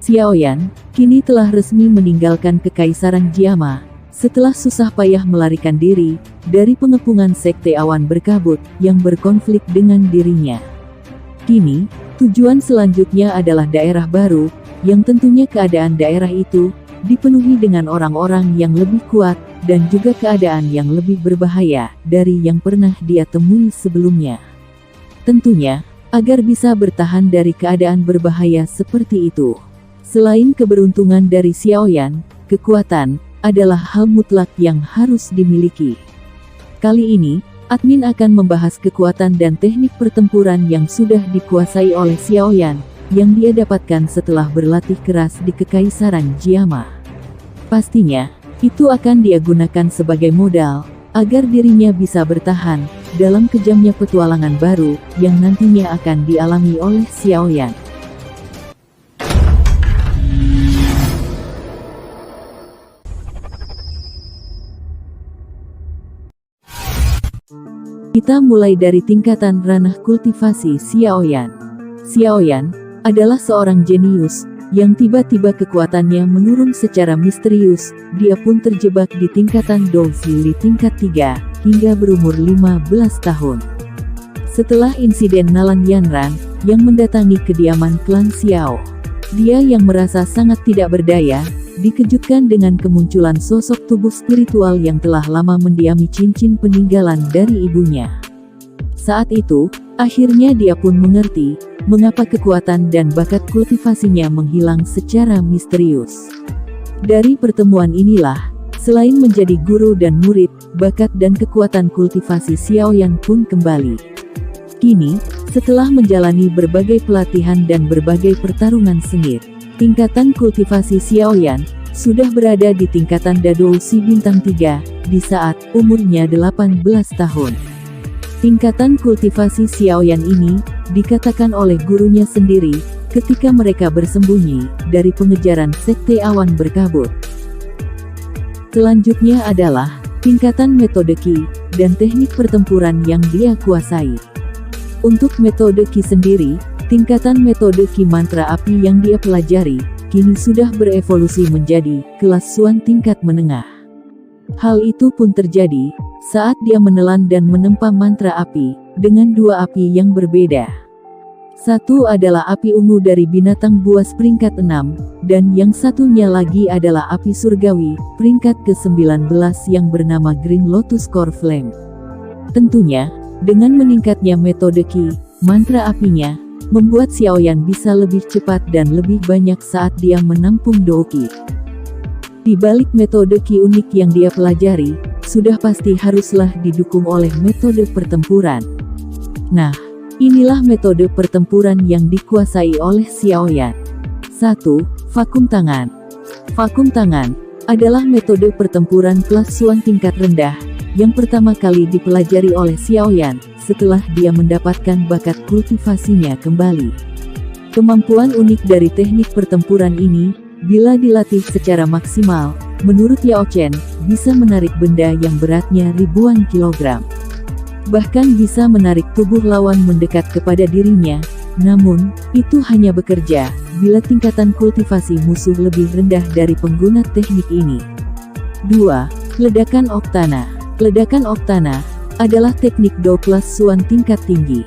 Xiaoyan kini telah resmi meninggalkan Kekaisaran Jiama, setelah susah payah melarikan diri dari pengepungan Sekte Awan Berkabut yang berkonflik dengan dirinya. Kini, tujuan selanjutnya adalah daerah baru, yang tentunya keadaan daerah itu dipenuhi dengan orang-orang yang lebih kuat, dan juga keadaan yang lebih berbahaya dari yang pernah dia temui sebelumnya. Tentunya, agar bisa bertahan dari keadaan berbahaya seperti itu. Selain keberuntungan dari Xiaoyan, kekuatan adalah hal mutlak yang harus dimiliki. Kali ini, admin akan membahas kekuatan dan teknik pertempuran yang sudah dikuasai oleh Xiaoyan, yang dia dapatkan setelah berlatih keras di Kekaisaran Jiama. Pastinya, itu akan dia gunakan sebagai modal, agar dirinya bisa bertahan dalam kejamnya petualangan baru yang nantinya akan dialami oleh Xiaoyan. Kita mulai dari tingkatan ranah kultivasi Xiaoyan. Xiaoyan adalah seorang jenius yang tiba-tiba kekuatannya menurun secara misterius. Dia pun terjebak di tingkatan Douzili tingkat 3 hingga berumur 15 tahun. Setelah insiden Nalan Yanran yang mendatangi kediaman klan Xiao, dia yang merasa sangat tidak berdaya dikejutkan dengan kemunculan sosok tubuh spiritual yang telah lama mendiami cincin peninggalan dari ibunya. Saat itu, akhirnya dia pun mengerti mengapa kekuatan dan bakat kultivasinya menghilang secara misterius. Dari pertemuan inilah, selain menjadi guru dan murid, bakat dan kekuatan kultivasi Xiaoyan pun kembali. Kini, setelah menjalani berbagai pelatihan dan berbagai pertarungan sengit, tingkatan kultivasi Xiaoyan sudah berada di tingkatan Dadoushi bintang 3 di saat umurnya 18 tahun. Tingkatan kultivasi Xiaoyan ini dikatakan oleh gurunya sendiri ketika mereka bersembunyi dari pengejaran Sekte Awan Berkabut. Selanjutnya adalah tingkatan metode Qi dan teknik pertempuran yang dia kuasai. Untuk metode Qi sendiri, tingkatan metode Qi mantra api yang dia pelajari, kini sudah berevolusi menjadi kelas Xuan tingkat menengah. Hal itu pun terjadi saat dia menelan dan menempa mantra api dengan dua api yang berbeda. Satu adalah api ungu dari binatang buas peringkat 6, dan yang satunya lagi adalah api surgawi, peringkat ke-19 yang bernama Green Lotus Core Flame. Tentunya, dengan meningkatnya metode Qi, mantra apinya membuat Xiaoyan bisa lebih cepat dan lebih banyak saat dia menampung Douqi. Di balik metode Qi unik yang dia pelajari, sudah pasti haruslah didukung oleh metode pertempuran. Nah, inilah metode pertempuran yang dikuasai oleh Xiaoyan. 1. Vakum tangan. Vakum tangan adalah metode pertempuran kelas Xuan tingkat rendah yang pertama kali dipelajari oleh Xiaoyan setelah dia mendapatkan bakat kultivasinya kembali. Kemampuan unik dari teknik pertempuran ini, bila dilatih secara maksimal, menurut Yao Chen, bisa menarik benda yang beratnya ribuan kilogram. Bahkan bisa menarik tubuh lawan mendekat kepada dirinya, namun, itu hanya bekerja bila tingkatan kultivasi musuh lebih rendah dari pengguna teknik ini. 2. Ledakan Oktana. Ledakan Oktana adalah teknik Do kelas Xuan tingkat tinggi.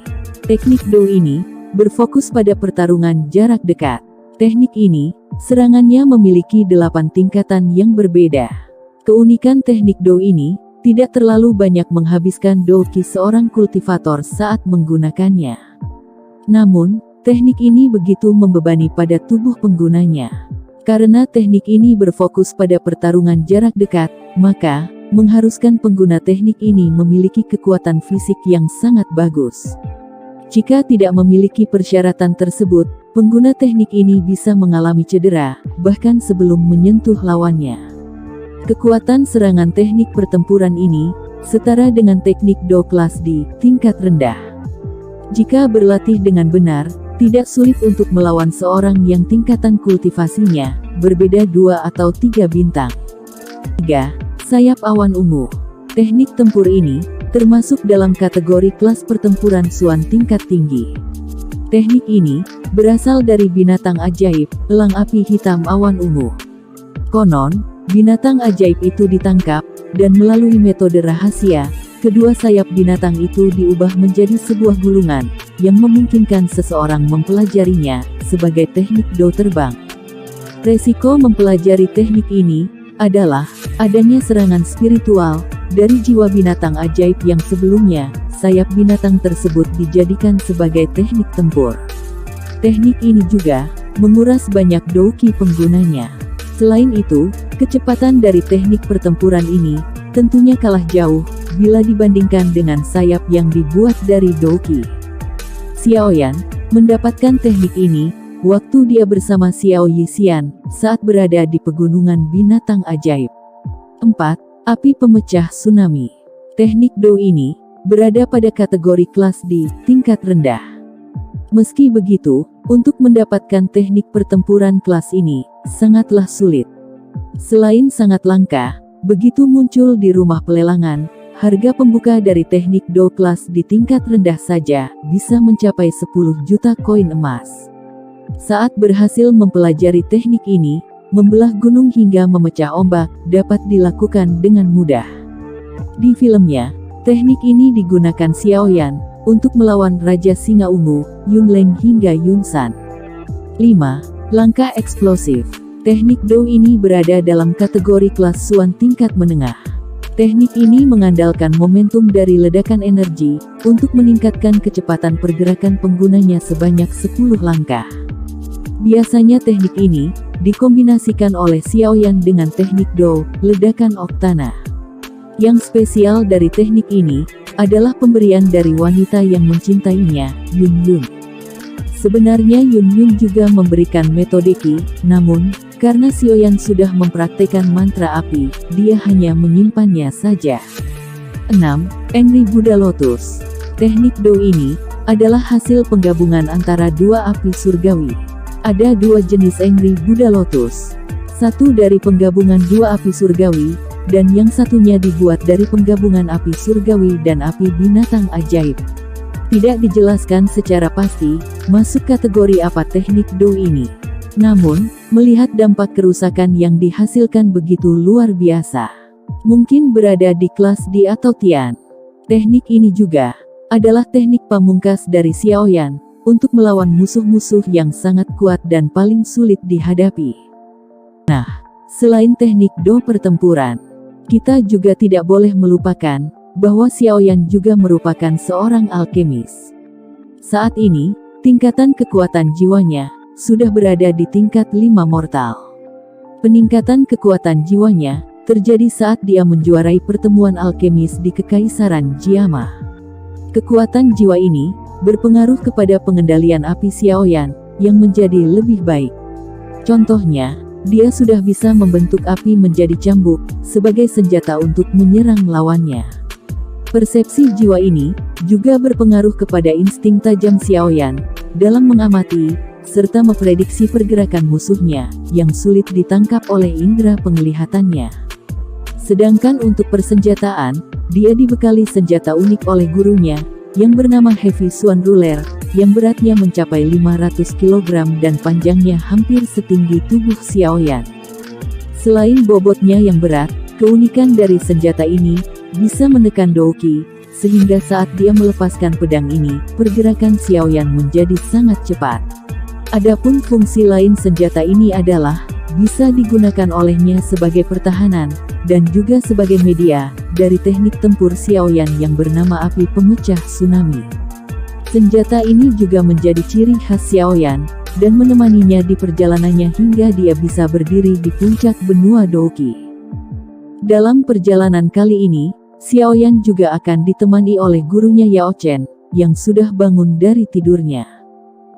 Teknik Do ini berfokus pada pertarungan jarak dekat. Teknik ini, serangannya memiliki 8 tingkatan yang berbeda. Keunikan teknik Do ini tidak terlalu banyak menghabiskan Douqi seorang kultivator saat menggunakannya. Namun, teknik ini begitu membebani pada tubuh penggunanya. Karena teknik ini berfokus pada pertarungan jarak dekat, maka mengharuskan pengguna teknik ini memiliki kekuatan fisik yang sangat bagus. Jika tidak memiliki persyaratan tersebut, pengguna teknik ini bisa mengalami cedera, bahkan sebelum menyentuh lawannya. Kekuatan serangan teknik pertempuran ini setara dengan teknik Do kelas di tingkat rendah. Jika berlatih dengan benar, tidak sulit untuk melawan seorang yang tingkatan kultivasinya berbeda 2 atau 3 bintang. 3. Sayap awan ungu. Teknik tempur ini termasuk dalam kategori kelas pertempuran Xuan tingkat tinggi. Teknik ini berasal dari binatang ajaib, elang api hitam awan ungu. Konon, binatang ajaib itu ditangkap, dan melalui metode rahasia, kedua sayap binatang itu diubah menjadi sebuah gulungan, yang memungkinkan seseorang mempelajarinya, sebagai teknik do terbang. Resiko mempelajari teknik ini, adalah, adanya serangan spiritual, dari jiwa binatang ajaib yang sebelumnya, sayap binatang tersebut dijadikan sebagai teknik tempur. Teknik ini juga, menguras banyak doki penggunanya. Selain itu, kecepatan dari teknik pertempuran ini, tentunya kalah jauh, bila dibandingkan dengan sayap yang dibuat dari doki. Xiaoyan, mendapatkan teknik ini, waktu dia bersama Xiao Yixian, saat berada di pegunungan binatang ajaib. 4. Api pemecah tsunami. Teknik do ini, berada pada kategori kelas di tingkat rendah. Meski begitu, untuk mendapatkan teknik pertempuran kelas ini, sangatlah sulit. Selain sangat langka, begitu muncul di rumah pelelangan, harga pembuka dari teknik do kelas di tingkat rendah saja, bisa mencapai 10 juta koin emas. Saat berhasil mempelajari teknik ini, membelah gunung hingga memecah ombak, dapat dilakukan dengan mudah. Di filmnya, teknik ini digunakan Xiaoyan, untuk melawan Raja Singa Ungu, Yunleng hingga Yunsan. 5. Langkah eksplosif. Teknik do ini berada dalam kategori kelas Xuan tingkat menengah. Teknik ini mengandalkan momentum dari ledakan energi, untuk meningkatkan kecepatan pergerakan penggunanya sebanyak 10 langkah. Biasanya teknik ini, dikombinasikan oleh Xiaoyan dengan teknik do, ledakan Oktana. Yang spesial dari teknik ini, adalah pemberian dari wanita yang mencintainya, Yun Yun. Sebenarnya Yun Yun juga memberikan metode Qi, namun, karena Xiaoyan sudah mempraktekkan mantra api, dia hanya menyimpannya saja. 6. Angry Buddha Lotus. Teknik do ini, adalah hasil penggabungan antara dua api surgawi. Ada dua jenis Angry Buddha Lotus. Satu dari penggabungan dua api surgawi, dan yang satunya dibuat dari penggabungan api surgawi dan api binatang ajaib. Tidak dijelaskan secara pasti, masuk kategori apa teknik do ini. Namun, melihat dampak kerusakan yang dihasilkan begitu luar biasa, mungkin berada di kelas D atau Tian. Teknik ini juga, adalah teknik pamungkas dari Xiaoyan, untuk melawan musuh-musuh yang sangat kuat dan paling sulit dihadapi. Nah, selain teknik do pertempuran, kita juga tidak boleh melupakan, bahwa Xiaoyan juga merupakan seorang alkemis. Saat ini, tingkatan kekuatan jiwanya, sudah berada di tingkat 5 mortal. Peningkatan kekuatan jiwanya, terjadi saat dia menjuarai pertemuan alkemis di Kekaisaran Jiama. Kekuatan jiwa ini, berpengaruh kepada pengendalian api Xiaoyan, yang menjadi lebih baik. Contohnya, dia sudah bisa membentuk api menjadi cambuk, sebagai senjata untuk menyerang lawannya. Persepsi jiwa ini, juga berpengaruh kepada insting tajam Xiaoyan, dalam mengamati, serta memprediksi pergerakan musuhnya, yang sulit ditangkap oleh indera penglihatannya. Sedangkan untuk persenjataan, dia dibekali senjata unik oleh gurunya, yang bernama Heavy Swan Ruler, yang beratnya mencapai 500 kg dan panjangnya hampir setinggi tubuh Xiaoyan. Selain bobotnya yang berat, keunikan dari senjata ini, bisa menekan Douqi, sehingga saat dia melepaskan pedang ini, pergerakan Xiaoyan menjadi sangat cepat. Adapun fungsi lain senjata ini adalah, bisa digunakan olehnya sebagai pertahanan, dan juga sebagai media, dari teknik tempur Xiaoyan yang bernama api pemecah tsunami. Senjata ini juga menjadi ciri khas Xiaoyan, dan menemaninya di perjalanannya hingga dia bisa berdiri di puncak benua Douqi. Dalam perjalanan kali ini, Xiaoyan juga akan ditemani oleh gurunya Yao Chen, yang sudah bangun dari tidurnya.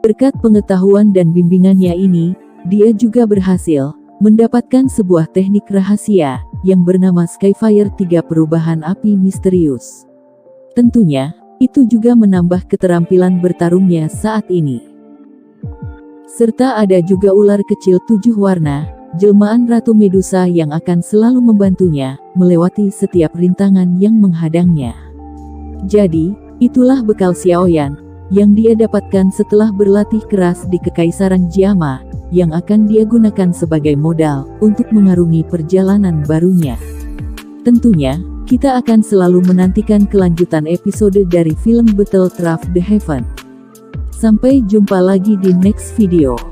Berkat pengetahuan dan bimbingannya ini, dia juga berhasil mendapatkan sebuah teknik rahasia, yang bernama Skyfire 3 perubahan api misterius. Tentunya, itu juga menambah keterampilan bertarungnya saat ini. Serta ada juga ular kecil 7 warna, jelmaan Ratu Medusa yang akan selalu membantunya, melewati setiap rintangan yang menghadangnya. Jadi, itulah bekal Xiaoyan, yang dia dapatkan setelah berlatih keras di Kekaisaran Jiama, yang akan dia gunakan sebagai modal untuk mengarungi perjalanan barunya. Tentunya, kita akan selalu menantikan kelanjutan episode dari film Battlefield: The Heaven. Sampai jumpa lagi di next video.